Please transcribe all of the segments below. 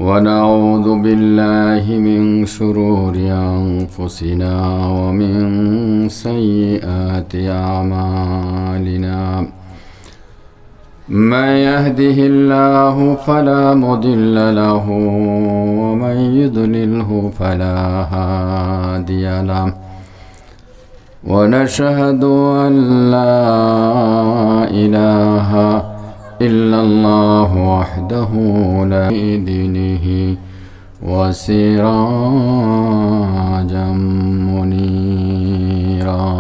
ونعوذ بالله من شرور أنفسنا ومن سيئات أعمالنا. من يهده الله فلا مضل له ومن يضلله فلا هادي له. ونشهد أن لا إله إلا الله وحده لا دينه وسراجا منيرا.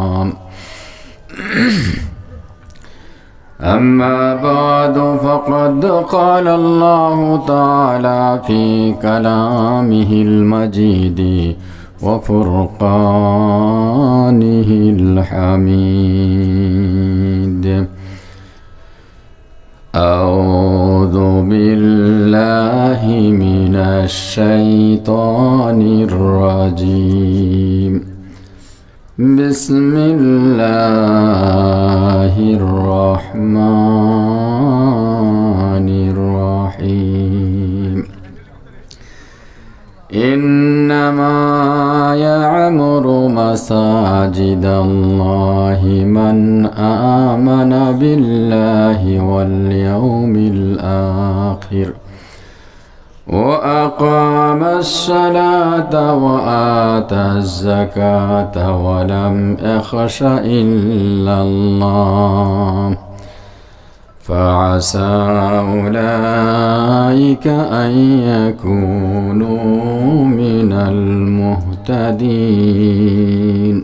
أما بعد فقد قال الله تعالى في كلامه المجيد وفرقانه الحميد. أعوذ بالله من الشيطان الرجيم. بسم الله الرحمن الرحيم. إنما يعمر مساجد الله من آمن بالله واليوم الآخر وأقام الصلاة وآتى الزكاة ولم يخش إلا الله فعسى أولئك أن يكونوا من المهتدين.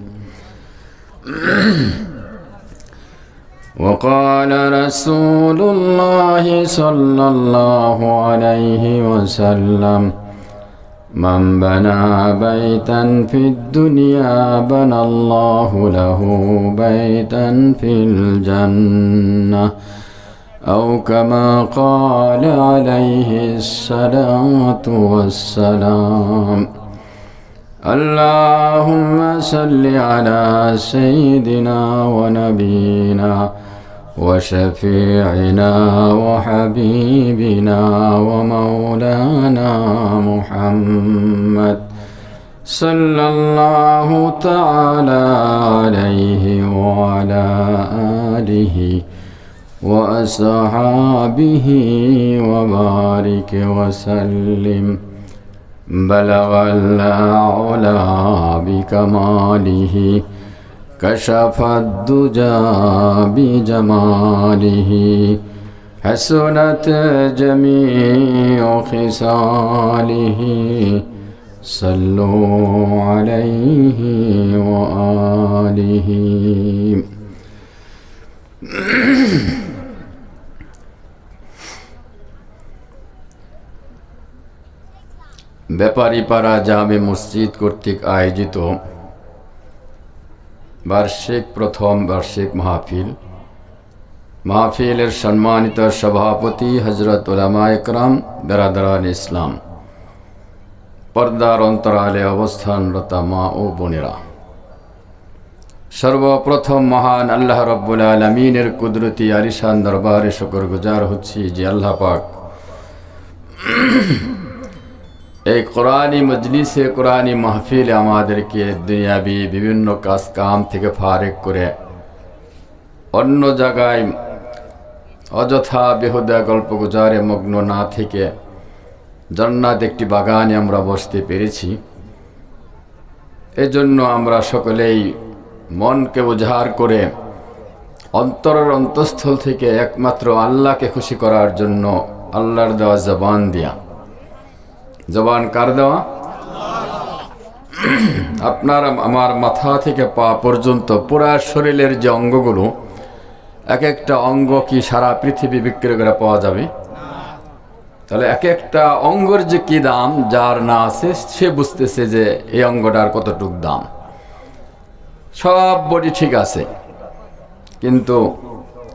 وقال رسول الله صلى الله عليه وسلم: من بنى بيتا في الدنيا بنى الله له بيتا في الجنة، أو كما قال عليه الصلاة والسلام. اللهم صل على سيدنا ونبينا وشفيعنا وحبيبنا ومولانا محمد صلى الله تعالى عليه وعلى آله وأصحابه وبارك وسلم. بلغ العلا بكماله كشف الدجى بجماله حسنت جميع خصاله صلوا عليه وآله. ব্যাপারীপাড়া জামে মসজিদ কর্তৃক আয়োজিত প্রথম বার্ষিক মাহফিলের সম্মানিত সভাপতি হযরত উলামায়ে কেরাম, বেরাদারান ইসলাম, পর্দার অন্তরালে অবস্থানরত মা ও বোনেরা, সর্বপ্রথম মহান আল্লাহ রাব্বুল আলামিনের কুদরতি আলিশান দরবারে শুকরগুজার হচ্ছি যে আল্লাহ পাক এই কোরআনী মজলিসে, কোরআনী মাহফিলে আমাদেরকে দুনিয়াবি বিভিন্ন কাজ কাম থেকে ফারেক করে অন্য জায়গায় অযথা বেহুদা গল্প গুজারে মগ্ন না থেকে জান্নাত একটি বাগানে আমরা বসতে পেরেছি। এজন্য আমরা সকলেই মনকে উজাড় করে অন্তরের অন্তঃস্থল থেকে একমাত্র আল্লাহকে খুশি করার জন্য আল্লাহর দেওয়া জবান দিয়া, জবান কার দেওয়া? আপনার আমার মাথা থেকে পা পর্যন্ত পুরা শরীরের যে অঙ্গগুলো, এক একটা অঙ্গ কি সারা পৃথিবী বিক্রি করে পাওয়া যাবে? তাহলে এক একটা অঙ্গের যে কি দাম, যার না আছে সে বুঝতেছে যে এই অঙ্গটার কতটুক দাম। সব বডি ঠিক আছে, কিন্তু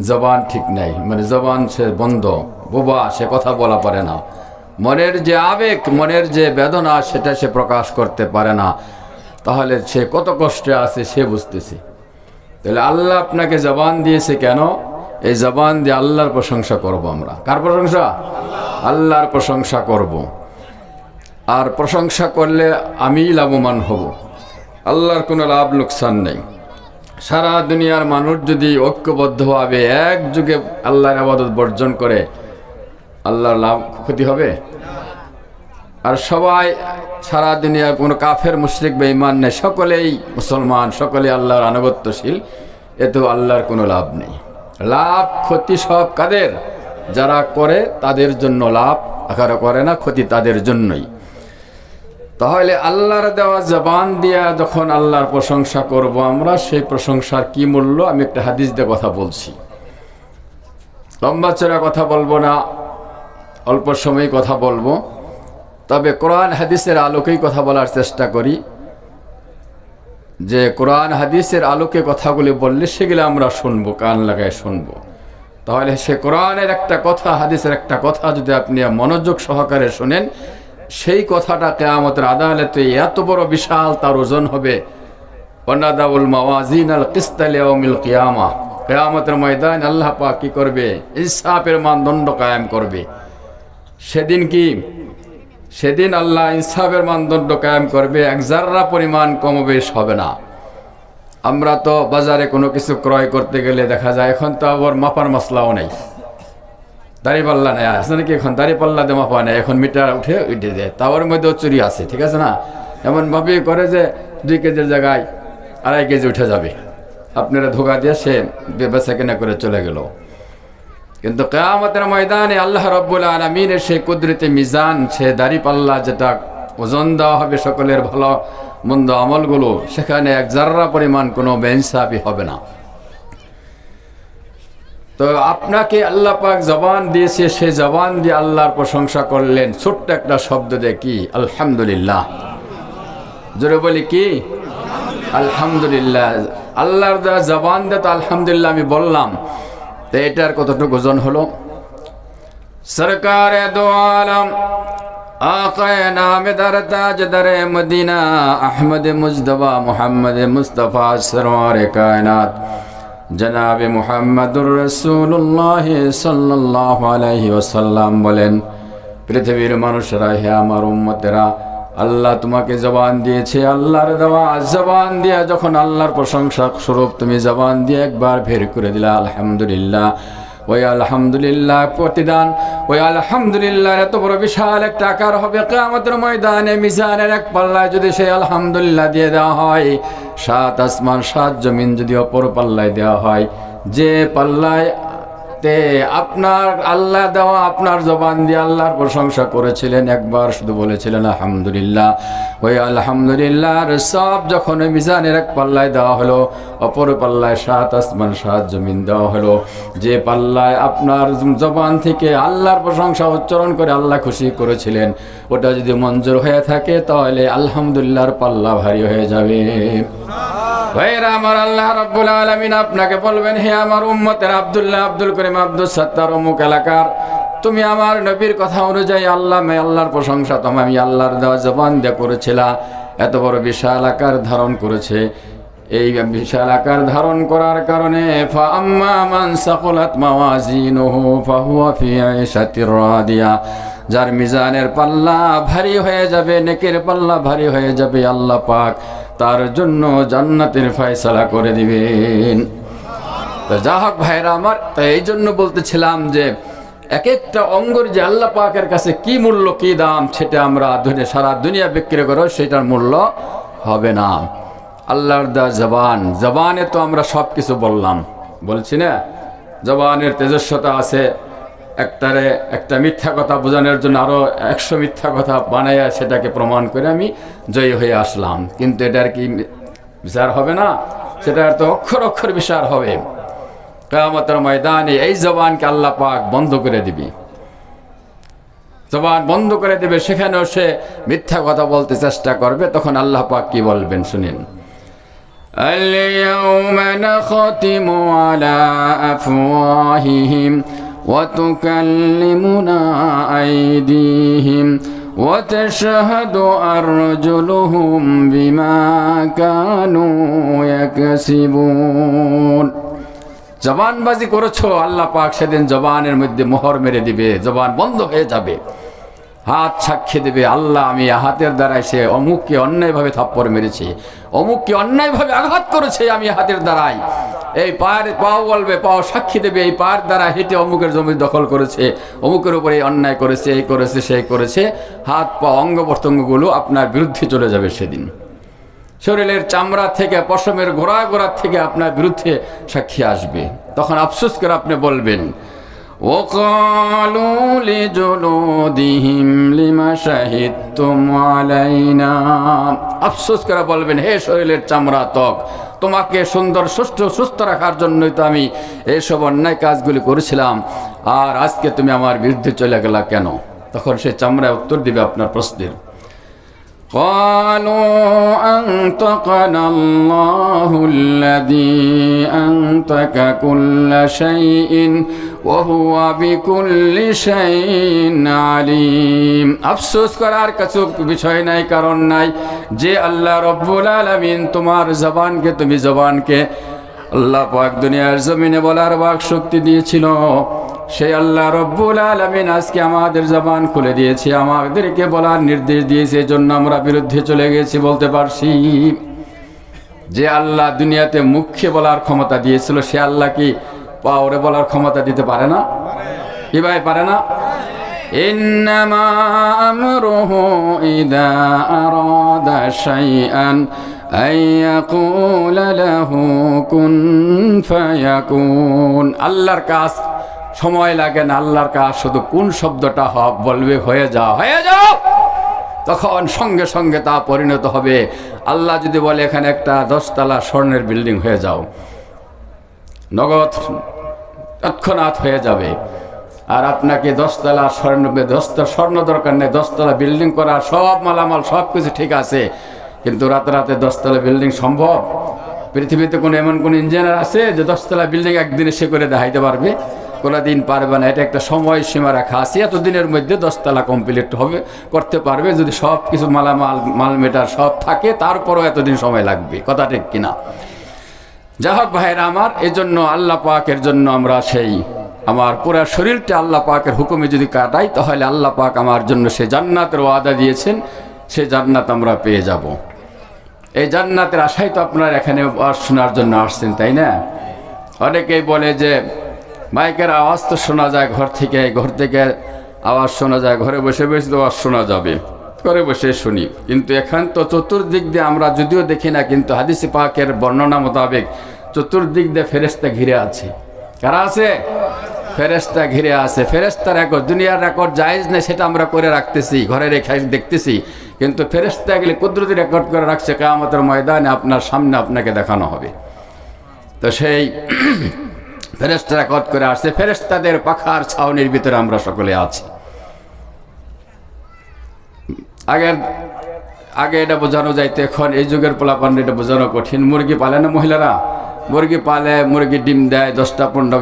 জবান ঠিক নাই, মানে জবান সে বন্ধ, বোবা, সে কথা বলা পারে না। মনের যে আবেগ, মনের যে বেদনা, সেটা সে প্রকাশ করতে পারে না। তাহলে সে কত কষ্টে আছে সে বুঝতেছে। তাহলে আল্লাহ আপনাকে জবান দিয়েছে কেন? এই জবান দিয়ে আল্লাহর প্রশংসা করব। আমরা কার প্রশংসা? আল্লাহর প্রশংসা করব। আর প্রশংসা করলে আমি লাভবান হব, আল্লাহর কোনো লাভ লোকসান নেই। সারা দুনিয়ার মানুষ যদি ঐক্যবদ্ধভাবে একযোগে আল্লাহর ইবাদত বর্জন করে, আল্লাহর লাভ ক্ষতি হবে? আর সবাই সারা দুনিয়ার কোনো কাফের মুশরিক বেঈমান নেই, সকলেই মুসলমান, সকলেই আল্লাহর আনুগত্যশীল, এতেও আল্লাহর কোনো লাভ নেই। লাভ ক্ষতি সব কাদের? যারা করে তাদের জন্য লাভ, আকার করে না, ক্ষতি তাদের জন্যই। তাহলে আল্লাহর দেওয়া জবান দিয়া যখন আল্লাহর প্রশংসা করব আমরা, সেই প্রশংসার কি মূল্য? আমি একটা হাদিস দিয়ে কথা বলছি, লম্বা চড়া কথা বলবো না, অল্প সময় কথা বলবো। তবে কোরআন হাদিসের আলোকেই কথা বলার চেষ্টা করি, যে কোরআন হাদিসের আলোকে কথাগুলি বললে সেগুলো আমরা শুনবো, কান লাগায় শুনবো। তাহলে সে কোরআনের একটা কথা, হাদিসের একটা কথা যদি আপনি মনোযোগ সহকারে শোনেন, সেই কথাটা কিয়ামতের আদালতে এত বড় বিশাল তার ওজন হবে। ওয়ানাদাউল মাওয়াজিনাল কিসতা লিয়াউমিল কিয়ামাহ, কিয়ামতের ময়দানে আল্লাহ পাক কি করবে? ইনসাফের মানদণ্ড কায়েম করবে। সেদিন কি? সেদিন আল্লাহ ইনসাফের মানদণ্ড কায়েম করবে, এক জাররা পরিমাণ কমবেশ হবে না। আমরা তো বাজারে কোনো কিছু ক্রয় করতে গেলে দেখা যায়, এখন তো আবার মাপার মশলাও নেই, দাঁড়িপাল্লা নেই, আছে নাকি? এখন দাঁড়িপাল্লা দিয়ে মাপা নেই, এখন মিটার উঠে দেয়, তাওয়ার মধ্যেও চুরি আছে, ঠিক আছে না? এমন ভাবে করে যে 2 কেজির জায়গায় 2.5 কেজি উঠে যাবে, আপনারা ধোকা দিয়ে সে বেচা কেনা করে চলে গেল। কিন্তু কিয়ামতের ময়দানে আল্লাহ রাব্বুল আলামিনের সেই কুদরতি মিজান, সে দাঁড়িপাল্লা যেটা ওজন দেওয়া হবে সকলের ভালো মন্দ আমলগুলো, সেখানে এক জাররা পরিমাণ কোনো বেইনসাফি হবে না। তো আপনাকে আল্লাহ পাক জবান দিয়েছে, সেই জবান দিয়ে আল্লাহর প্রশংসা করলেন ছোট্ট একটা শব্দ দিয়ে, কি? আলহামদুলিল্লাহ। জোরে বলি কি? আলহামদুলিল্লাহ। আল্লাহর দেওয়া জবান দিয়ে তো আলহামদুলিল্লাহ আমি বললাম, তো এটার কতটুকু ওজন হলো? সরকারে দো আলম আকায়ে নামদার তাজদারে মদিনা আহমদ মুজতবা মুহাম্মদ মুস্তাফা সরওয়ারে কায়নাত জনাবে মুহাম্মদুর রাসূলুল্লাহ সাল্লাল্লাহু আলাইহি ওয়াসাল্লাম বলেন, পৃথিবীর মানুষেরা, হে আমার উম্মতেরা, আল্লাহ তোমাকে জবান দিয়েছে। আল্লাহর দেওয়া জবান দিয়ে যখন আল্লাহর প্রশংসা স্বরূপ তুমি জবান দিয়ে একবার বের করে দিলা আলহামদুলিল্লাহ, ওই আলহামদুলিল্লাহ প্রতিদান, ওই আলহামদুলিল্লাহ এত বড় বিশাল একটা আকার হবে কিয়ামতের ময়দানে। মিজানের এক পাল্লায় যদি সেই আলহামদুলিল্লাহ দিয়ে দেওয়া হয়, 7 আসমান 7 জমিন যদি অপর পাল্লায় দেওয়া হয়, যে পাল্লায় আপনার আল্লাহ দেওয়া আপনার জবান দিয়ে আল্লাহর প্রশংসা করেছিলেন, একবার শুধু বলেছিলেন আলহামদুলিল্লাহ, ওই আলহামদুলিল্লাহর সব যখন মিজানের এক পাল্লায় দেওয়া হলো, অপর পাল্লায় 7 আসমান 7 জমিন দেওয়া হলো, যে পাল্লায় আপনার জবান থেকে আল্লাহর প্রশংসা উচ্চারণ করে আল্লাহ খুশি করেছিলেন, ওটা যদি মঞ্জুর হয়ে থাকে, তাহলে আলহামদুলিল্লাহর পাল্লা ভারী হয়ে যাবে। ভাইরা আমার, আল্লাহ রাব্বুল আলামিন আপনাকে বলবেন, হে আমার উম্মতের আব্দুল্লাহ, আব্দুল করিম, আব্দুল সত্তার অমুক এলাকার, তুমি আমার নবীর কথা অনুযায়ী আল্লাহর প্রশংসা আমি আল্লাহর দেওয়া জবান দিয়ে করেছিলাম, এত বড় বিশাল আকার ধারণ করেছে। এই বিশাল আকার ধারণ করার কারণে ফাআম্মা মান সাকুলাত মাওয়াজিনুহু ফাহুয়া ফি আইশাতির রাদিয়া, যার মিজানের পাল্লা ভারী হয়ে যাবে, নেকের পাল্লা ভারী হয়ে যাবে, আল্লাহ পাক তার জন্য জান্নাতের ফয়সালা করে দিবেন। তো যা হোক ভাইরা আমার, তাই এই জন্য বলতেছিলাম যে এক একটা অঙ্গর যে আল্লাহ পাকের কাছে কি মূল্য, কি দাম, সেটা আমরা সারা দুনিয়া বিক্রি করো, সেটার মূল্য হবে না। আল্লাহর দেওয়া জবান, জবানে তো আমরা সব কিছু বলছি না, জবানের তেজস্বতা আছে। একটা মিথ্যা কথা বোঝানোর জন্য আরো 100 মিথ্যা কথা বানাইয়া সেটাকে প্রমাণ করে আমি জয়ী হয়ে আসলাম, কিন্তু এটার কি বিচার হবে না? সেটার তো অক্ষর অক্ষর বিচার হবে। কিয়ামতের ময়দানে এই জবানকে আল্লাহ পাক বন্ধ করে দিবে, জবান বন্ধ করে দিবে, সেখানেও সে মিথ্যা কথা বলতে চেষ্টা করবে। তখন আল্লাহ পাক কি বলবেন শুনেন, আল-ইয়াউমা নাখতিমু আলা আফওয়াহিহিম ওয়া তুকাল্লিমুনা আইদিহিম ওয়া তাশহাদু আরজুলুহুম বিমা কানু ইয়াকসিবুন। জবানবাজি করেছো, আল্লাহ পাক সেদিন জবানের মধ্যে মোহর মেরে দিবে, জবান বন্ধ হয়ে যাবে। হাত সাক্ষী দেবে, আল্লাহ আমি হাতের দ্বারাই সে অমুককে অন্যায়ভাবে থাপ্পড় মেরেছি, অমুককে অন্যায়ভাবে আঘাত করেছে আমি হাতের দ্বারাই। এই পায়ের পাও বলবে, পাও সাক্ষী দেবে এই পায়ের দ্বারা হেঁটে অমুকের জমি দখল করেছে, অমুকের উপরে অন্যায় করেছে, এই করেছে সেই করেছে। হাত পা অঙ্গ প্রত্যঙ্গগুলো আপনার বিরুদ্ধে চলে যাবে সেদিন। শরীরের চামড়া থেকে পশমের গোড়া গোড়া থেকে আপনার বিরুদ্ধে সাক্ষী আসবে। তখন আফসোস করে আপনি বলবেন, وقالوا لجلودهم لما شهدتم علينا, আফসোস করে বলবেন, হে শরীরের চামড়া ত্বক, তোমাকে সুন্দর সুস্থ রাখার জন্যই তো আমি এইসব অন্যায় কাজগুলি করেছিলাম, আর আজকে তুমি আমার বিরুদ্ধে চলে গেলা কেন? তখন সে চামড়ায় উত্তর দিবে আপনার প্রশ্নের, قالوا أنطقنا الله الذي أنطق كل شيء وهو بكل شيء عليم। আফসোস করার কিছু বিষয় নাই, কারণ নাই, যে আল্লাহ রব্বুল আলামিন তোমার জবানকে আল্লাহ পাক দুনিয়ার জমিনে বলার বাক শক্তি দিয়েছিল, সেই আল্লাহ রব্বুল আলামিন আজকে আমাদের জবান খুলে দিয়েছে, আমাদেরকে বলার নির্দেশ দিয়েছে, জন্য আমরা বিরুদ্ধে চলে গেছি বলতে পারছি। যে আল্লাহ দুনিয়াতে মুখে বলার ক্ষমতা দিয়েছিল, সে আল্লাহ কি পাওরে বলার ক্ষমতা দিতে পারে না? কি ভাই পারে না? ইন্নামা আমরুহু ইযা আরাদা শাইআন আইয়াকুলা লাহু কুন ফায়াকুন। আল্লাহর কাজ সময় লাগে না, আল্লাহর কাজ শুধু কোন শব্দটা বলবে, হয়ে যাও হয়ে যাও, তখন সঙ্গে সঙ্গে তা পরিণত হবে। আল্লাহ যদি বলে এখানে একটা 10 তলা স্বর্ণের বিল্ডিং হয়ে যাও, নগদ তৎক্ষণাৎ হয়ে যাবে। আর আপনাকে 10 তলা স্বর্ণ দরকার নেই, 10 তলা বিল্ডিং করা, সব মালামাল সব কিছু ঠিক আছে, কিন্তু রাতে রাতে 10 তলা বিল্ডিং সম্ভব? পৃথিবীতে কোনো এমন কোন ইঞ্জিনিয়ার আছে যে 10 তলা বিল্ডিং একদিনে সে করে দেখাইতে পারবে? কোনোদিন পারবে না। এটা একটা সময় সীমা রাখা আছে, এতদিনের মধ্যে 10 তলা কমপ্লিট করতে পারবে, যদি সব কিছু মাল মেটার সব থাকে, তারপরও এতদিন সময় লাগবে। কথা ঠিক কিনা? যা হোক ভাইরা আমার, এই জন্য আল্লাহ পাকের জন্য আমরা সেই আমার পুরো শরীরটা আল্লাহ পাকের হুকুমে যদি কাটাই, তাহলে আল্লাহ পাক আমার জন্য সে জান্নাতের ওয়াদা দিয়েছেন, সে জান্নাত আমরা পেয়ে যাব। এই জান্নাতের আশাই তো আপনারা এখানে শোনার জন্য আসছেন, তাই না? অনেকেই বলে যে মাইকের আওয়াজ তো শোনা যায় ঘর থেকে আওয়াজ শোনা যায়, ঘরে বসে বসে তো আওয়াজ শোনা যাবে, ঘরে বসে শুনি। কিন্তু এখান তো চতুর্দিক দিয়ে আমরা যদিও দেখি না, কিন্তু হাদিসে পাকের বর্ণনা মোতাবেক চতুর্দিক দিয়ে ফেরেশতা ঘিরে আছে। কারা আছে? ফেরেশতা ঘিরে আছে। ফেরেশতার রেকর্ড, দুনিয়ার রেকর্ড জায়েজ নেই, সেটা আমরা করে রাখতেছি, ঘরে রেখে দেখতেছি, কিন্তু ফেরেশতা এগুলি কুদরতি রেকর্ড করে রাখছে, কিয়ামতের ময়দানে আপনার সামনে আপনাকে দেখানো হবে। তো সেই ফেরেশতা রেকর্ড করে আসছে, ফেরেশতাদের পাখার ছাউনির ভিতরে আমরা সকলে আছি। আগে এটা বোঝানো যাইতো, এখন এই যুগের পোলাপান এটা বোঝানো কঠিন। মুরগি পালে না মহিলারা? মুরগি পালে, মুরগি ডিম দেয় 10টা 15টা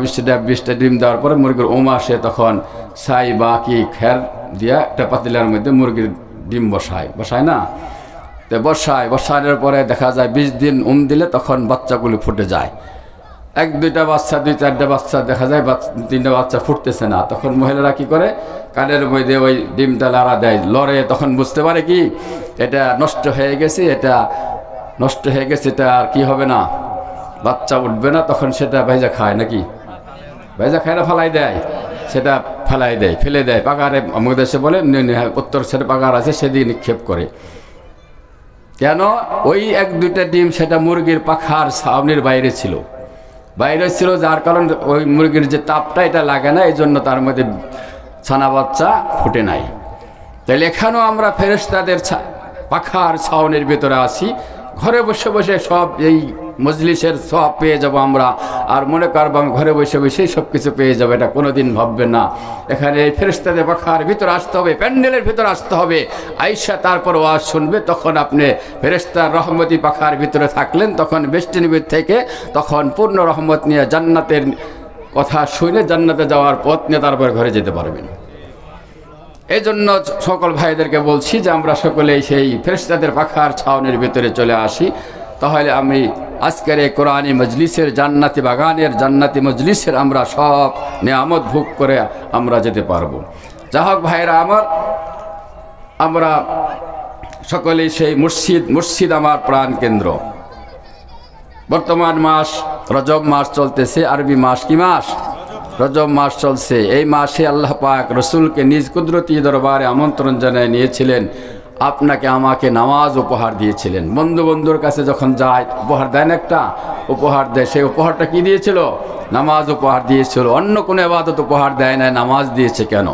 20টা ডিম দেওয়ার পরে মুরগির ওম আসে, তখন ছাই বা কি খের দিয়া একটা পাতিলার মধ্যে মুরগির ডিম বসায় না? তো বসানোর পরে দেখা যায় 20 দিন ওম দিলে তখন বাচ্চাগুলি ফুটে যায়। 1-2টা বাচ্চা, 2-4টা বাচ্চা দেখা যায়, 3টা বাচ্চা ফুটতেছে না, তখন মহিলারা কি করে, কানের মধ্যে ওই ডিমটা লাড়া দেয়, লড়ে, তখন বুঝতে পারে কি এটা নষ্ট হয়ে গেছে, এটা আর কি হবে না, বাচ্চা উঠবে না, তখন সেটা ভেজা খায়। নাকি ভেজা খায় না, ফালাই দেয়, সেটা ফেলে দেয় পাগারে। আমাদের দেশে বলে উত্তর সাইডে পাগার আছে, সেদিকে নিক্ষেপ করে। কেন? ওই 1-2টা ডিম সেটা মুরগির পাখার ছাউনির বাইরে ছিল, যার কারণ ওই মুরগির যে তাপটা এটা লাগে না, এই জন্য তার মধ্যে ছানা বাচ্চা ফুটে নাই। তাহলে এখানেও আমরা ফেরেশতাদের পাখার ছাউনির ভিতরে আছি, ঘরে বসে বসে সব এই মজলিসের সব পেয়ে যাব আমরা। আর মনে করবো আমি ঘরে বসে বসেই সব কিছু পেয়ে যাবো, এটা কোনোদিন ভাববে না। এখানে এই ফেরেশতাদের পাখার ভিতরে আসতে হবে, প্যান্ডেলের ভিতরে আসতে হবে, আইসা তারপর ওয়াজ শুনবে। তখন আপনি ফেরেশতার রহমতি পাখার ভিতরে থাকলেন, তখন বেষ্টনীবিদ থেকে তখন পূর্ণ রহমত নিয়ে জান্নাতের কথা শুনে জান্নাতে যাওয়ার পথ নিয়ে তারপর ঘরে যেতে পারবেন। এই জন্য সকল ভাইদেরকে বলছি যে আমরা সকলেই সেই ফেরেশতাদের পাখার ছাউনির ভিতরে চলে আসি। তাহলে আমি আজকের এই কোরআনী মজলিসের জান্নাতি বাগানের জান্নাতি মজলিসের আমরা সব নিয়ামত ভোগ করে আমরা যেতে পারবো। যা হোক ভাইরা আমার, আমরা সকলেই সেই মুর্শিদ আমার প্রাণ কেন্দ্র। বর্তমান মাস রজব মাস চলতেছে, আরবি মাস কি মাস? রজব মাস চলছে। এই মাসে আল্লাহ পাক রসুলকে নিজ কুদরতি দরবারে আমন্ত্রণ জানায় নিয়েছিলেন, আপনাকে আমাকে নামাজ উপহার দিয়েছিলেন। বন্ধুর কাছে যখন যায় উপহার দেন, একটা উপহার দেয়। সেই উপহারটা কি দিয়েছিল? নামাজ উপহার দিয়েছিল। অন্য কোনো ইবাদত উপহার দেয় না, নামাজ দিয়েছে কেন?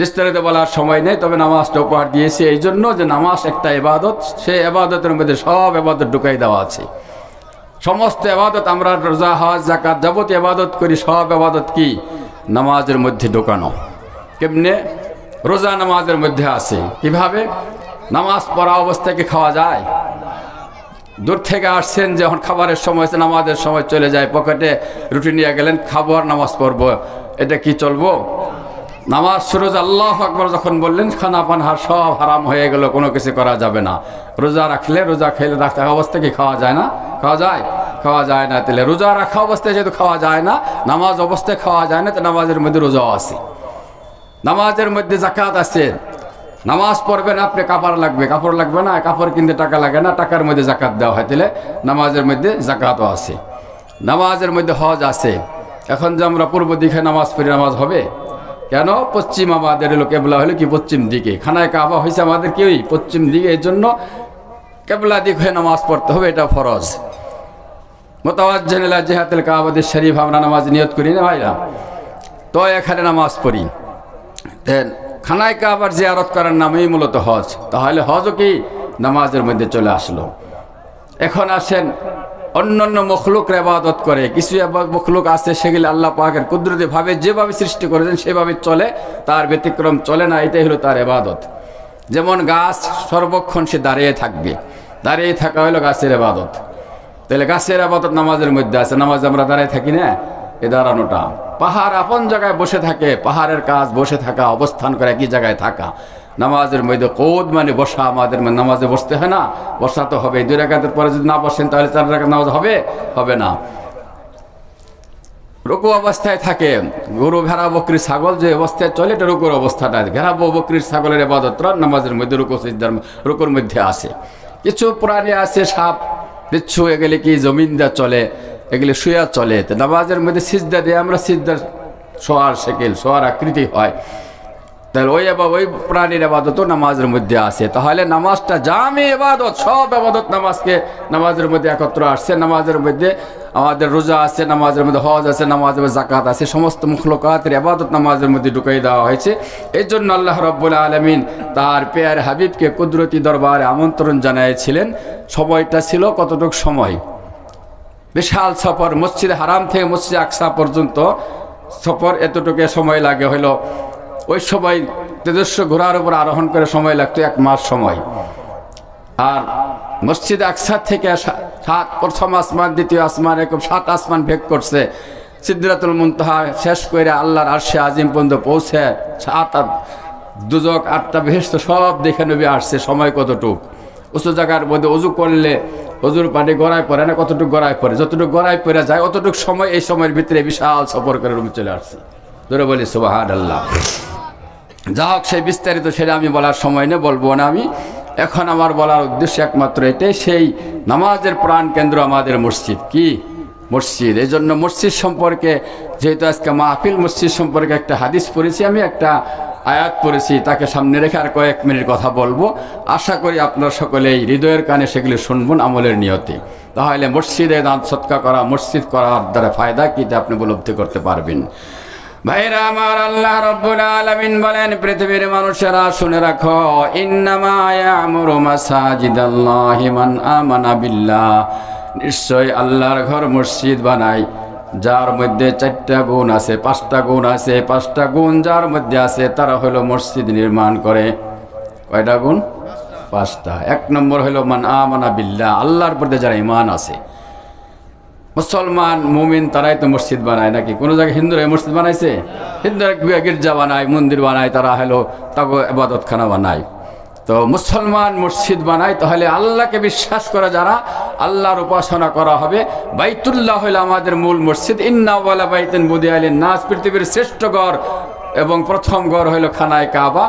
বিস্তারিত বলার সময় নেই, তবে নামাজটা উপহার দিয়েছে এই জন্য যে নামাজ একটা ইবাদত, সেই ইবাদতের মধ্যে সব ইবাদত ঢুকাই দেওয়া আছে। সমস্ত ইবাদত আমরা রোজা, হজ, যাকাত যাবতীয় ইবাদত করি, সব ইবাদত কি নামাজের মধ্যে ঢোকানো। কেমনে? রোজা নামাজের মধ্যে আছে। কিভাবে? নামাজ পড়া অবস্থায় কি খাওয়া যায়? দূর থেকে আসছেন, যখন খাবারের সময় হচ্ছে, নামাজের সময় চলে যায়, পকেটে রুটি নিয়ে গেলেন, খাবো আর নামাজ পড়বো, এটা কি চলবো? নামাজ শুরু আল্লাহু আকবার যখন বললেন, খানা পানহার সব হারাম হয়ে গেল, কোনো কিছু করা যাবে না। রোজা রাখলে, রোজা খেলে রাখা অবস্থায় কি খাওয়া যায় না? খাওয়া যায়? খাওয়া যায় না। তাহলে রোজা রাখা অবস্থায় যেহেতু খাওয়া যায় না, নামাজ অবস্থায় খাওয়া যায় না, তো নামাজের মধ্যে রোজাও আছে। নামাজের মধ্যে যাকাত আছে। নামাজ পড়বেন আপনি, কাপড় লাগবে, কাপড় লাগবে না, কাপড় কিনতে টাকা লাগে না, টাকার মধ্যে যাকাত দেওয়া হয়, তাহলে নামাজের মধ্যে যাকাতও আছে। নামাজের মধ্যে হজ আছে। এখন যে আমরা পূর্ব দিকে নামাজ পড়ি, নামাজ হবে কেন? পশ্চিম আমাদের হলো কেবলা, হলো কি পশ্চিম দিকে। খানায় কাবা হয়েছে আমাদের কি ওই পশ্চিম দিকে, এই জন্য কেবলা দিক হয়ে নামাজ পড়তে হবে, এটা ফরজ। মুতাওয়াজ্জিহান ইলা জিহাতিল কাবাতিশ শরীফ আমরা নামাজ নিয়ত করি না ভাইরা? তো এখানে নামাজ পড়ি, খানায় কাবার জিয়ারত করার নামেই মূলত হজ। তাহলে হজও কি নামাজের মধ্যে চলে আসলো। এখন আসেন, অন্যান্য মখলুকরা ইবাদত করে, কিছু মখলুক আছে সেগুলি আল্লাহ পাকের কুদরতি ভাবে যেভাবে সৃষ্টি করেছেন সেভাবে চলে, তার ব্যতিক্রম চলে না, এটাই হলো তার ইবাদত। যেমন গাছ সর্বক্ষণ সে দাঁড়িয়ে থাকবে, দাঁড়িয়ে থাকা হলো গাছের ইবাদত। তাহলে গাছের ইবাদত নামাজের মধ্যে আছে। নামাজ আমরা দাঁড়িয়ে থাকি না, এ দাঁড়ানোটা। পাহাড় আপন জায়গায় বসে থাকে, পাহাড়ের কাজ বসে থাকা, অবস্থান করে একই জায়গায় থাকা। নামাজের মধ্যে কোদ মানে বসা, আমাদের নামাজে বসতে হয় না, বসা তো হবে। 2 রাকাতের পরে যদি না বসেন তাহলে 4 রাকাত নামাজ হবে? হবে না। রুকু অবস্থায় থাকে, গরু, ভেড়া, বকরি, ছাগল যে অবস্থায় চলে, এটা রুকুর অবস্থাটা। ভেড়া, বকরির, ছাগলের ইবাদতরা নামাজের মধ্যে রুকুর মধ্যে আসে। কিছু প্রাণী আছে, সাপ, বিচ্ছু, এগুলি কি জমিন দিয়ে চলে, এগুলি শুয়া চলে। তো নামাজের মধ্যে সিজদা দিয়ে আমরা সিজদার শোয়ার শেকেল, শোয়ার আকৃতি হয়, তাহলে ওই প্রাণীর ইবাদতও নামাজের মধ্যে আছে। তাহলে নামাজটা জামি ইবাদত, সব ইবাদত নামাজের মধ্যে একত্র আসছে। নামাজের মধ্যে আমাদের রোজা আছে, নামাজের মধ্যে হজ আছে, নামাজের মধ্যে যাকাত আছে, সমস্ত মুখলুকাতের ইবাদত নামাজের মধ্যে ঢুকাই দেওয়া হয়েছে। এই জন্য আল্লাহ রাব্বুল আলামিন তার পেয়ার হাবিবকে কুদরতি দরবারে আমন্ত্রণ জানিয়েছিলেন। সময়টা ছিল কতটুকু সময়? বিশাল সফর, মসজিদ হারাম থেকে মসজিদ আকসা পর্যন্ত সফর, এতটুকু সময় লাগে হলো। ওই সময় তেজস্ব ঘোড়ার উপর আরোহণ করে সময় লাগতো 1 মাস সময়। আর মসজিদ আকসা থেকে প্রথম আসমান, দ্বিতীয় আসমান, এরকম 7 আসমান ভেগ করছে। সিদরাতুল মুনতাহা শেষ করে আল্লাহর আরশে আজিম পর্যন্ত পৌঁছে 7 দুজক 8টা বেহেশত সব দেখে নবী আসছে। সময় কতটুক? উঁচু জায়গার মধ্যে অজু করলে অজুর পানি গড়ায় পড়ে না, কতটুকু গড়ায় পড়ে? যতটুকু গড়ায় পড়ে যায় অতটুকু সময়, এই সময়ের ভিতরে বিশাল সফর করে রুমে চলে আসছে। ধরে বলি সুবহানাল্লাহ। যা হোক, সেই বিস্তারিত সেটা আমি বলার সময় নেই, বলবো না আমি। এখন আমার বলার উদ্দেশ্য একমাত্র এটাই, সেই নামাজের প্রাণ কেন্দ্র আমাদের মসজিদ। কি মসজিদ? এই জন্য মসজিদ সম্পর্কে, যেহেতু আজকে মাহফিল, মসজিদ সম্পর্কে একটা হাদিস পড়েছি আমি, একটা আয়াত পড়েছি, তাকে সামনে রেখে আর কয়েক মিনিট কথা বলবো। আশা করি আপনারা সকলেই হৃদয়ের কানে সেগুলি শুনবেন আমলের নিয়তে। তাহলে মসজিদে দান সৎকা করা, মসজিদ করার দ্বারা ফায়দা কি তা আপনি উপলব্ধি করতে পারবেন। ভাইরা আমার, আল্লাহ রাব্বুল আলামিন বলেন, পৃথিবীর মানুষেরা শুনে রাখো, ইন্নামা ইয়ামুরু মাসাজিদাল্লাহি মান আমানা বিল্লাহ, নিশ্চয় আল্লাহর ঘর মসজিদ বানায় যার মধ্যে 4টা গুণ আছে, 5টা গুণ আছে। 5টা গুণ যার মধ্যে আছে তারা হলো মসজিদ নির্মাণ করে। কয়টা গুণ? 5টা। 1 নম্বর হলো মান আমানা বিল্লাহ, আল্লাহর প্রতি যারা ঈমান আছে। মুসলমান মুমিন তারাই তো মসজিদ বানায়, নাকি? কোনো জায়গায় হিন্দুরা মসজিদ বানাইছে? হিন্দুরা গির্জা বানায়, মন্দির বানায়, তারা হলো তাকে ইবাদতখানা বানায়। তো মুসলমান মসজিদ বানায়, তাহলে আল্লাহকে বিশ্বাস করে যারা আল্লাহর উপাসনা করা হবে। বাইতুল্লাহ হলো আমাদের মূল মসজিদ। ইন্না ওয়ালা বাইতিন বুদিয়া লিন-নাস, পৃথিবীর শ্রেষ্ঠ ঘর এবং প্রথম ঘর হলো খানায় কাবা।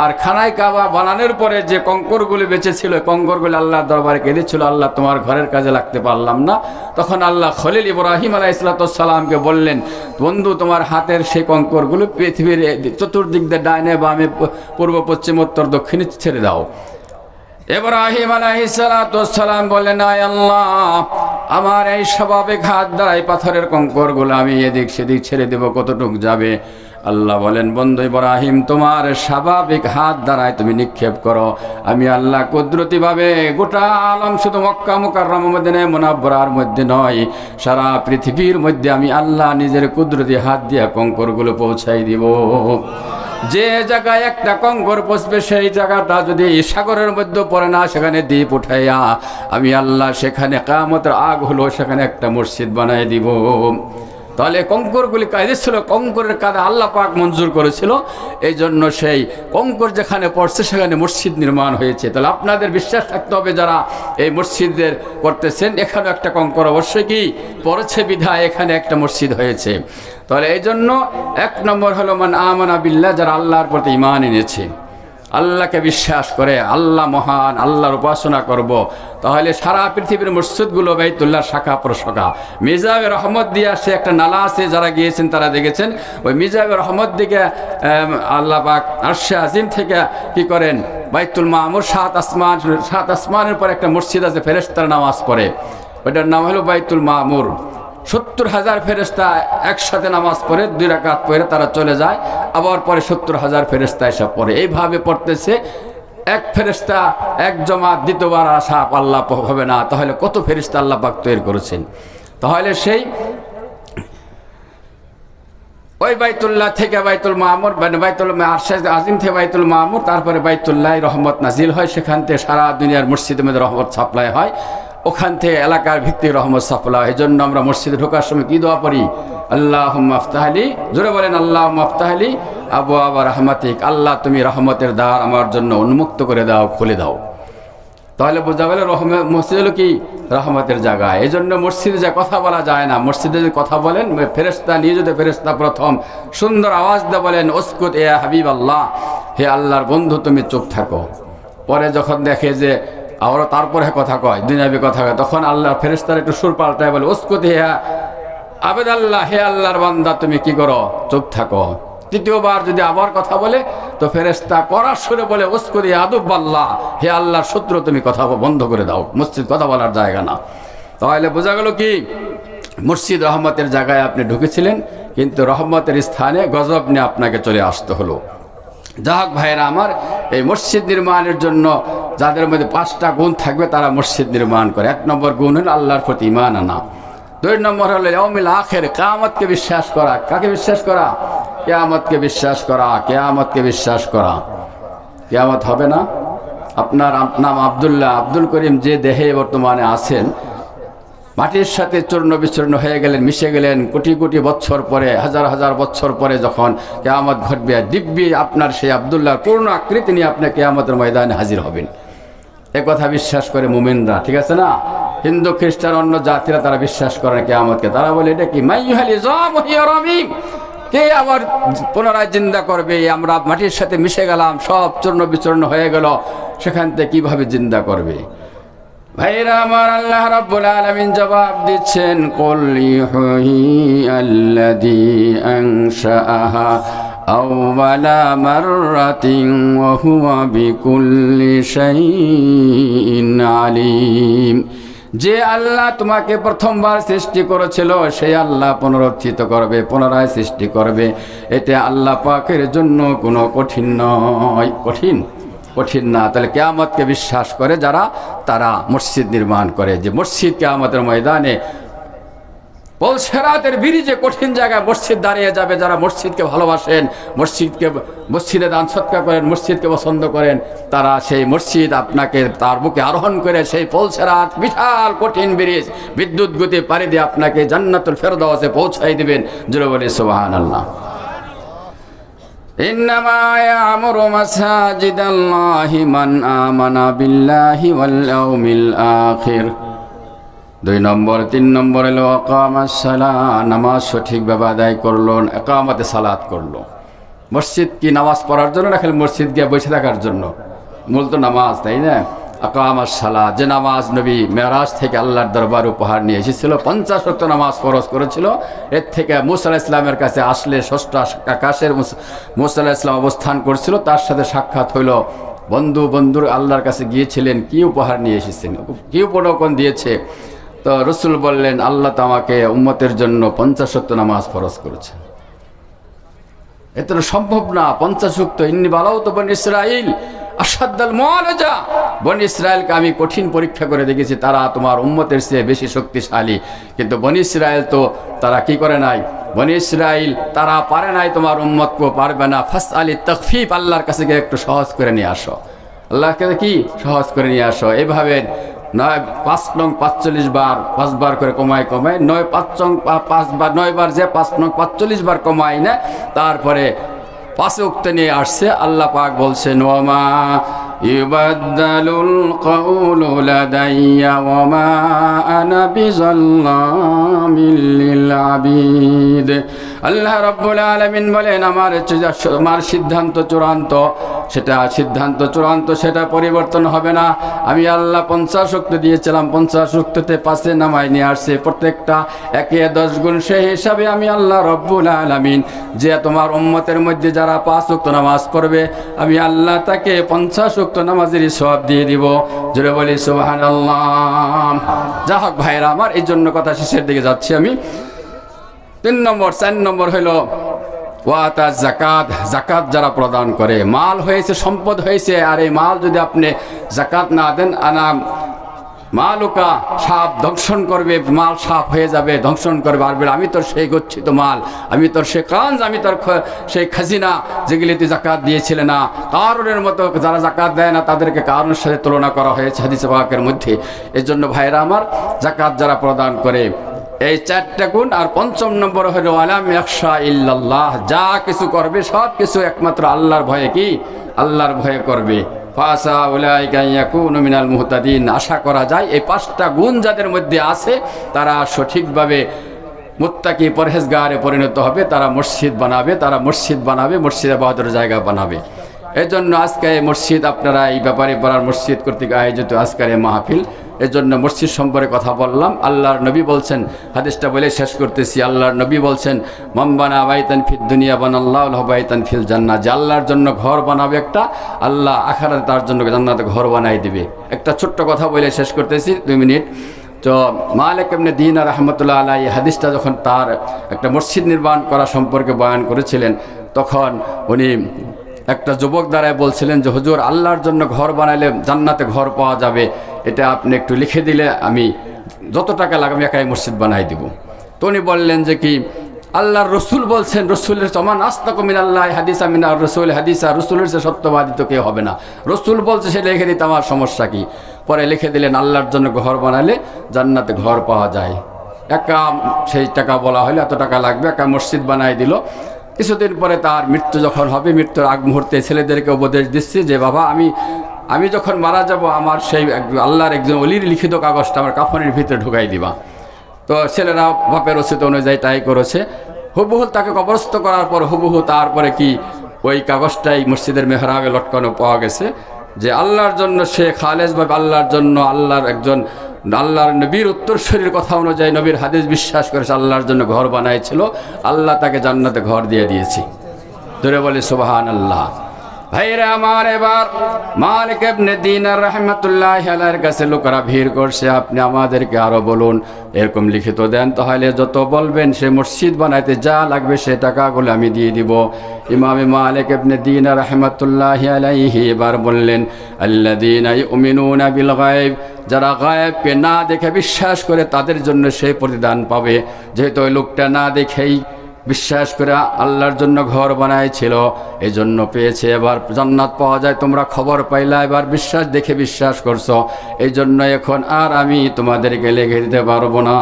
আর খানায় কাবা বানানোর পরে যে কঙ্করগুলি বেঁচেছিল, কঙ্করগুলি আল্লাহর দরবারে কেঁদেছিল, আল্লাহ তোমার ঘরের কাজে লাগতে পারলাম না। তখন আল্লাহ খলিল ইব্রাহিম আলাইহিসসালামকে বললেন, বন্ধু তোমার হাতের সেই কঙ্করগুলো পৃথিবীর চতুর্দিক দিয়ে ডাইনে বামে পূর্ব পশ্চিম উত্তর দক্ষিণে ছেড়ে দাও। ইব্রাহিম আলাইহিসসালাম বললেন, আয় আল্লাহ, আমার এই স্বাভাবিক হাত দ্বারা এই পাথরের কঙ্করগুলো আমি এদিক সেদিক ছেড়ে দেব, কতটুক যাবে? আল্লাহ বলেন, বন্ধু ইব্রাহিম, তোমার স্বাভাবিক হাত দ্বারাই তুমি নিক্ষেপ করো, আমি আল্লাহ কুদরতিভাবে গোটা আলম, শুধু মক্কা মুকাররমা মদিনা মুনাওয়ারার মধ্যে নয়, সারা পৃথিবীর মধ্যে আমি আল্লাহ নিজের কুদরতি হাত দিয়ে কঙ্করগুলো পৌঁছাই দিব। যে জায়গায় একটা কঙ্কর পৌঁছবে সেই জায়গাটা যদি সাগরের মধ্যে পড়ে না, সেখানে দ্বীপ উঠাইয়া আমি আল্লাহ সেখানে কিয়ামতের আগ হলো সেখানে একটা মসজিদ বানাই দিব। তাহলে কঙ্করগুলি কায়দে ছিল, কঙ্করের কাদা আল্লাহ পাক মঞ্জুর করেছিল, এই জন্য সেই কঙ্কর যেখানে পড়ছে সেখানে মসজিদ নির্মাণ হয়েছে। তাহলে আপনাদের বিশ্বাস থাকতে হবে যারা এই মসজিদের করতেছেন, এখানে একটা কঙ্কর অবশ্যই কি পড়েছে বিধায় এখানে একটা মসজিদ হয়েছে। তাহলে এই জন্য এক নম্বর হলো মান আমানা বিল্লাহ, যারা আল্লাহর প্রতি ঈমান এনেছে, আল্লাহকে বিশ্বাস করে আল্লাহ মহান, আল্লাহর উপাসনা করব, তাহলে সারা পৃথিবীর মসজিদগুলো বাইতুল্লাহ শাখা প্রশাখা। মিজাবে রহমত দিয়ে আসে একটা নালা আছে, যারা গিয়েছেন তারা দেখেছেন। ওই মিজাবে রহমত দিকে আল্লাহ পাক আরশে আজিম থেকে কি করেন, বাইতুল মামুর সাত আসমানের পর একটা মসজিদ আছে, ফেরেশতারা নামাজ পড়ে, ওইটার নাম হলো বাইতুল মামুর। 70,000 ফেরেশতা একসাথে নামাজ পড়ে, 2 রাকাত পড়ে তারা চলে যায়, আবার পরে 70,000 ফেরেশতা এসে পড়ে। এইভাবে পড়তেছে, এক ফেরেশতা এক জমাত, দ্বিতীয়বার আসা আল্লাহ হবে না, তাহলে কত ফেরেশতা আল্লাহ পাক তৈরি করেছেন। তাহলে সেই ওই বাইতুল্লাহ থেকে বাইতুল মামুর, মানে বাইতুল আরশে আজিম থেকে বাইতুল মামুর, তারপরে বাইতুল্লাহ রহমত নাজিল হয়, সেখান থেকে সারা দুনিয়ার মসজিদের মধ্যে রহমত সাপ্লাই হয়, ওখান থেকে এলাকার ভিত্তিক রহমত সাপ্লাই। এই জন্য আমরা মসজিদে ঢোকার সময় কি দোয়া পড়ি, আল্লাহুম্মা আফতাহলি, জোরে বলেন আল্লাহুম্মা আফতাহলি আবওয়াবা রাহমাতিক, আল্লাহ তুমি রহমতের দ্বার আমার জন্য উন্মুক্ত করে দাও, খুলে দাও। তাহলে বোঝা গেল মসজিদ হলো কি রহমতের জায়গা। এই জন্য মসজিদে যে কথা বলা যায় না, মসজিদে যে কথা বলেন ফেরেশতা, নিয়োজিত ফেরেশতা প্রথম সুন্দর আওয়াজ দিয়ে বলেন, উসকুত ইয়া হাবিব আল্লাহ, হে আল্লাহর বন্ধু তুমি চুপ থাকো। পরে যখন দেখে যে আবার তারপরে কথা কয়, দুনিয়াবি কথা কয়, তখন আল্লাহর ফেরেশতারা একটু সুর পাল্টায় বলে, উসকুত ইয়া আবেদ আল্লাহ, হে আল্লাহর বান্দা তুমি কি করো, চুপ থাকো। তৃতীয়বার যদি আবার কথা বলে তো ফেরেশতা করার সুরে বলে, উসকুত ইয়া আদুব্বাল্লাহ, হে আল্লাহর শত্রু তুমি কথা বন্ধ করে দাও, মসজিদ কথা বলার জায়গা না। তাহলে বোঝা গেল কি মসজিদ রহমতের জায়গায় আপনি ঢুকেছিলেন, কিন্তু রহমতের স্থানে গজব নিয়ে আপনাকে চলে আসতে হলো। যাক ভাইরা আমার, এই মসজিদ নির্মাণের জন্য যাদের মধ্যে 5টা গুণ থাকবে তারা মসজিদ নির্মাণ করে। 1 নম্বর গুণ হলো আল্লাহর প্রতি ঈমান আনা। 2 নম্বর হলো ইয়াউমিল আখির, কিয়ামতকে বিশ্বাস করা। কাকে বিশ্বাস করা? কিয়ামতকে বিশ্বাস করা। কিয়ামতকে বিশ্বাস করা, কিয়ামত হবে না। আপনার নাম আব্দুল্লাহ, আব্দুল করিম, যে দেহে বর্তমানে আছেন, মাটির সাথে চূর্ণ বিচূর্ণ হয়ে গেলেন, মিশে গেলেন, কোটি কোটি বছর পরে, হাজার হাজার বছর পরে যখন কিয়ামত ঘটবে, দিব্যি আপনার সেই আব্দুল্লাহর পূর্ণ আকৃতি নিয়ে আপনি কিয়ামতের ময়দানে হাজির হবেন। এ কথা বিশ্বাস করে মুমিনরা, ঠিক আছে না? হিন্দু খ্রিস্টান অন্য জাতিরা তারা বিশ্বাস করে না কিয়ামতকে। তারা বলে এটা কি মাইয়ুহাল ইজাম ওয়া হিয়া রামীম, কে আবার পুনরায় জিন্দা করবে? আমরা মাটির সাথে মিশে গেলাম, সব চূর্ণ বিচূর্ণ হয়ে গেল, সেখান থেকে কিভাবে জিন্দা করবে? ভাইরা আমার, আল্লাহ রাব্বুল আলামিন জবাব দিচ্ছেন, কুল ইউহি আল্লাযী আনশাআহা আউওয়ালা মাররাতিন ওয়া হুয়া বিকুল্লি শাইইন আলীম। যে আল্লাহ তোমাকে প্রথমবার সৃষ্টি করেছিল সেই আল্লাহ পুনরুত্থিত করবে, পুনরায় সৃষ্টি করবে। এটা আল্লাহ পাকের জন্য কোনো কঠিন নয়, কঠিন না। তাহলে কিয়ামতকে বিশ্বাস করে যারা, তারা মসজিদ নির্মাণ করে। যে মসজিদ কিয়ামতের ময়দানে পৌলসেরাতের ব্রিজে কঠিন জায়গায় মসজিদ দাঁড়িয়ে যাবে। যারা মসজিদকে ভালোবাসেন, মসজিদে দান সৎকার করেন, মসজিদকে পছন্দ করেন, তারা সেই মসজিদ আপনাকে তার বুকে আরোহণ করে সেই পৌলসেরাত বিশাল কঠিন ব্রিজ বিদ্যুৎ গতি পাড়ি দিয়ে আপনাকে জান্নাতুল ফেরদাউসে পৌঁছাই দিবেন। জোরে বলে সুবহানাল্লাহ। ইন্নামা ইয়ামুরু মাসাজিদাল্লাহি মান আমানা বিল্লাহি ওয়াল ইয়াউমিল আখির। 2 নম্বর 3 নম্বর হলো আকামাস সালাহ, নামাজ সঠিকভাবে আদায় করলো, একামতে সালাত করলো। মসজিদ কি নামাজ পড়ার জন্য না খালি মসজিদ গিয়ে বসে থাকার জন্য? মূল তো নামাজ, তাই না? আকামাস সালাহ, যে নামাজ নবী মেরাজ থেকে আল্লাহর দরবার উপহার নিয়ে এসেছিল, 50 ওয়াক্ত নামাজ ফরজ করেছিল। এর থেকে মুসা আলাইহিস সালামের কাছে আসলে ষষ্ঠ আকাশের মুসা আলাইহিস সালাম অবস্থান করছিল, তার সাথে সাক্ষাৎ হইল। বন্ধুর আল্লাহর কাছে গিয়েছিলেন, কি উপহার নিয়ে এসেছেন, কি উপঢৌকন দিয়েছে? তো রসুল বললেন, আল্লাহ তো আমাকে উম্মতের জন্য 50 ওয়াক্ত নামাজ ফরজ করেছে। এটা সম্ভব না 50 ওয়াক্ত। ইন্নী বালাউতু বনী ইসরাঈল আশাদ্দাল মুআলাজা, বনী ইসরায়েলকে আমি কঠিন পরীক্ষা করে দেখেছি, তারা তোমার উম্মতের চেয়ে বেশি শক্তিশালী। কিন্তু বনী ইসরায়েল তো তারা কি করে নাই? বনী ইসরায়েল তারা পারে নাই, তোমার উম্মতকে পারবে না। ফাসআলি তাখফীফ, আল্লাহর কাছে গিয়ে একটু সহজ করে নিয়ে আসো, আল্লাহর কাছে কি সহজ করে নিয়ে আসো। এভাবে 5 নং 45 বার, 5 বার করে কমায় 9 5 বার 9 বার, যে 5 নং 45 বার কমায় না, তারপরে 5 ওয়াক্ত নিয়ে আসছে। আল্লাহ পাক বলছেন, ওয়ামা ইউবাদদালুল কাউলু লাদাইয়া ওয়ামা আনা বিযাল্লামিল লিল আবিদ। আল্লাহ রাব্বুল আলামিন বলেন, আমার সিদ্ধান্ত চূড়ান্ত, সেটা পরিবর্তন হবে না। আমি আল্লাহ 50 ওয়াক্ত দিয়েছিলাম, 50 ওয়াক্ততে 5 নামায় নিয়ে আসছে, প্রত্যেকটা 1 10 গুণ। সেই হিসাবে আমি আল্লাহ রাব্বুল আলামিন, যে তোমার উম্মতের মধ্যে যারা 5 ওয়াক্ত নামাজ পড়বে, আমি আল্লাহ তাকে 50 ওয়াক্ত নামাজের সওয়াব দিয়ে দিব। জোরে বলি সুবহানাল্লাহ। যা হোক ভাইরা আমার, এই জন্য কথা শেষের দিকে যাচ্ছি আমি। 3 নম্বর 4 নম্বর হলো ওয়াতা যাকাত। যাকাত যারা প্রদান করে, মাল হয়েছে, সম্পদ হয়েছে, আর এই মাল যদি আপনি যাকাত না দেন, মালুকা সাপ দংশন করবে, মাল সাপ হয়ে যাবে, দংশন করবে। আর আমি তোর সেই গচ্ছিত মাল, আমি তোর সে কাঞ্জ, আমি তোর সেই খাজিনা, যেগুলি তুই জাকাত দিয়েছিলে না। কারণের মতো যারা জাকাত দেয় না, তাদেরকে কারণের সাথে তুলনা করা হয়েছে হাদিস পাকের মধ্যে। এই জন্য ভাইরা আমার, জাকাত যারা প্রদান করে, এই 4টা গুণ। আর 5ম নম্বর হলো আলাম ইয়াখশা ইল্লাল্লাহ, যা কিছু করবে সব কিছু একমাত্র আল্লাহর ভয়ে, কি আল্লাহর ভয়ে করবে। ফাসা উলাইকা ইয়াকুনু মিনাল মুহতাদিন। আশা করা যায় এই 5টা গুণ যাদের মধ্যে আছে, তারা সঠিকভাবে মুত্তাকি পরহেজগারে পরিণত হবে। তারা মসজিদ বানাবে, মসজিদ ইবাদতের জায়গা বানাবে। এই জন্য আজকে এই মসজিদ, আপনারা এই ব্যাপারে পাড়ার মসজিদ কর্তৃক আয়োজিত আজকের এই মাহফিল, এই জন্য মসজিদ সম্পর্কে কথা বললাম। আল্লাহর নবী বলছেন, হাদিসটা বলে শেষ করতেছি। আল্লাহর নবী বলছেন, মান বানা বাইতান ফিদ দুনিয়া বানাল্লাহু লাহু বাইতান ফিল জান্নাহ। যে আল্লাহর জন্য ঘর বানাবে একটা, আল্লাহ আখিরাতে তার জন্য জান্নাতে ঘর বানাই দিবে। একটা ছোট্ট কথা বলে শেষ করতেছি, 2 মিনিট। তো মালিক ইবনে দিনার রাহমাতুল্লাহ আলাইহি হাদিসটা যখন তার একটা মসজিদ নির্মাণ করা সম্পর্কে বয়ান করেছিলেন, তখন উনি একটা যুবক দ্বারাই বলছিলেন যে, হুজুর, আল্লাহর জন্য ঘর বানাইলে জান্নাতে ঘর পাওয়া যাবে, এটা আপনি একটু লিখে দিলে আমি যত টাকা লাগবে একাই মসজিদ বানাই দিব। তো উনি বললেন যে, কি আল্লাহর রসুল বলছেন, রসুলের সমান আস্তাকু মিনাল্লাহি হাদিসা মিনার রসুল হাদিসা, রসুলের সে সত্যবাদী তো কেউ হবে না। রসুল বলছে, সে লিখে দিতে আমার সমস্যা কি? পরে লিখে দিলেন, আল্লাহর জন্য ঘর বানালে জান্নাতে ঘর পাওয়া যায়। একা সেই টাকা বলা হলে এত টাকা লাগবে, একা মসজিদ বানাই দিল। কিছুদিন পরে তার মৃত্যু যখন হবে, মৃত্যুর আগ মুহূর্তে ছেলেদেরকে উপদেশ দিচ্ছি যে, বাবা, আমি যখন মারা যাব, আমার সেই আল্লাহর একজন ওলির লিখিত কাগজটা আমার কাফনের ভিতরে ঢুকাই দিবা। তো ছেলেরা বাপের ওসিয়ত অনুযায়ী তাই করেছে। হুবহু তাকে কবরস্থ করার পর হুবহু তারপরে কি ওই কাগজটাই মসজিদের মেহরাবে লটকানো পাওয়া গেছে, যে আল্লাহর জন্য সে খালেসভাবে আল্লাহর জন্য, আল্লাহর নবীর উত্তরসূরির কথা অনুযায়ী, নবীর হাদিস বিশ্বাস করেছে, আল্লাহর জন্য ঘর বানাইছিল। আল্লাহ তাকে জান্নাতে ঘর দিয়ে দিয়েছি। ধরে বলি সুবহানাল্লাহ। ভাইরা আমার, এবার মালিক ইবনে দিনার রাহমাতুল্লাহি আলাইহির কাছে লোকেরা ভিড় করছে, আপনি আমাদেরকে আরো বলুন, এরকম লিখিত দেন, তাহলে যত বলবেন সে মসজিদ বানাইতে যা লাগবে সে টাকাগুলো আমি দিয়ে দিব। ইমামে মালিক ইবনে দিনার রাহমাতুল্লাহি আলাইহি এবার বললেন, আল্লাযীনা ইউমিনুনা বিল গায়ব, যারা গায়েবকে না দেখে বিশ্বাস করে, তাদের জন্য সেই প্রতিদান পাবে। যেহেতু ওই লোকটা না দেখেই বিশ্বাস করে আল্লাহর জন্য ঘর বানাইছিল, এই জন্য পেয়েছে। এবার জান্নাত পাওয়া যায়, তোমরা খবর পাইলা, এবার বিশ্বাস দেখে বিশ্বাস করছো, এই জন্য এখন আর আমি তোমাদেরকে লিখে দিতে পারবো না।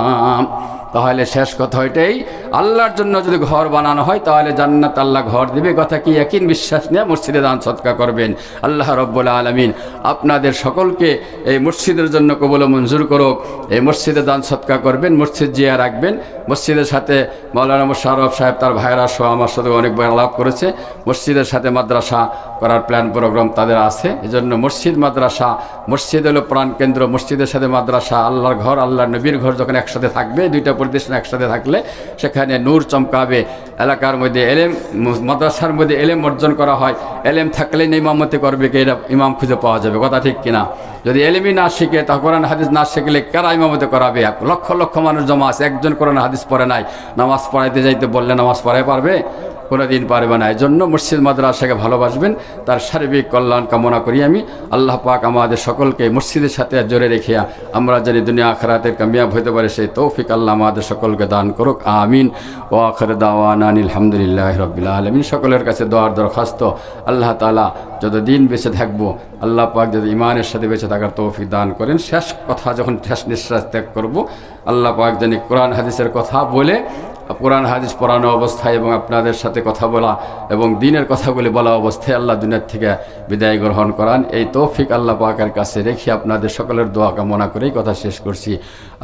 তাহলে শেষ কথা এটাই, আল্লাহর জন্য যদি ঘর বানানো হয় তাহলে জান্নাত আল্লাহ ঘর দিবে, কথা কি ইয়াকিন বিশ্বাস নিয়ে মসজিদে দান সদকা করবেন। আল্লাহ রব্বুল আলামিন আপনাদের সকলকে এই মসজিদের জন্য কবুল ও মঞ্জুর করুক। এই মসজিদে দান সদকা করবেন, মসজিদ জিয়া রাখবেন। মসজিদের সাথে মাওলানা মোশাররফ সাহেব তার ভাইরা সহ আমার সাথে অনেকবার আলাপ করেছে, মসজিদের সাথে মাদ্রাসা করার প্ল্যান প্রোগ্রাম তাদের আছে। এজন্য মসজিদ মাদ্রাসা, মসজিদ হলো প্রাণ কেন্দ্র, মসজিদের সাথে মাদ্রাসা, আল্লাহর ঘর আল্লাহর নবীর ঘর যখন একসাথে থাকবে, দুইটা প্রতিষ্ঠান একসাথে থাকলে সেখানে নূর চমকাবে। এলাকার মধ্যে এলেম, মাদ্রাসার মধ্যে এলেম অর্জন করা হয়, এলেম থাকলেই ইমামতি করবে কে, এটা ইমাম খুঁজে পাওয়া যাবে, কথা ঠিক কিনা? যদি এলেমই না শিখে তা কোরআন হাদিস না শিখলে কারা ইমামতি করাবে? লক্ষ লক্ষ মানুষ জমা আছে, একজন কোরআন হাদিস পড়ে নাই, নামাজ পড়াইতে যাইতে বললে নামাজ পড়াই পারবে? কোনো দিন পারবে না। এই জন্য মসজিদ মাদ্রাসাকে ভালোবাসবেন, তার সার্বিক কল্যাণ কামনা করি আমি। আল্লাহ পাক আমাদের সকলকে মসজিদের সাথে জোরে রেখে আমরা যদি দুনিয়া আখিরাতের কামিয়াব হতে পারে সেই তৌফিক আল্লাহ আমাদের সকলকে দান করুক, আমিন। ওয়া আখির দাওয়ানা আলহামদুলিল্লাহি রাব্বিল আলামিন। সকলের কাছে দোয়ার দরখাস্ত, আল্লাহ তাআলা যতদিন বেঁচে থাকবো আল্লাহ পাক যদি ইমানের সাথে বেঁচে থাকার তৌফিক দান করেন। শেষ কথা যখন শেষ নিঃশ্বাস ত্যাগ করব, আল্লাহ পাক যেন কোরআন হাদিসের কথা বলে, কোরআন হাদিস পড়ানো অবস্থায় এবং আপনাদের সাথে কথা বলা এবং দিনের কথাগুলি বলা অবস্থায় আল্লাহ দুনিয়ার থেকে বিদায় গ্রহণ করান, এই তৌফিক আল্লাহ পাকের কাছে রেখে আপনাদের সকলের দোয়া কামনা করেই কথা শেষ করছি।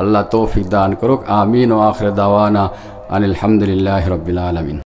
আল্লাহ তৌফিক দান করুক, আমিন। ও আখির দাওয়ানা আলহামদুলিল্লাহি রাব্বিল আলামিন।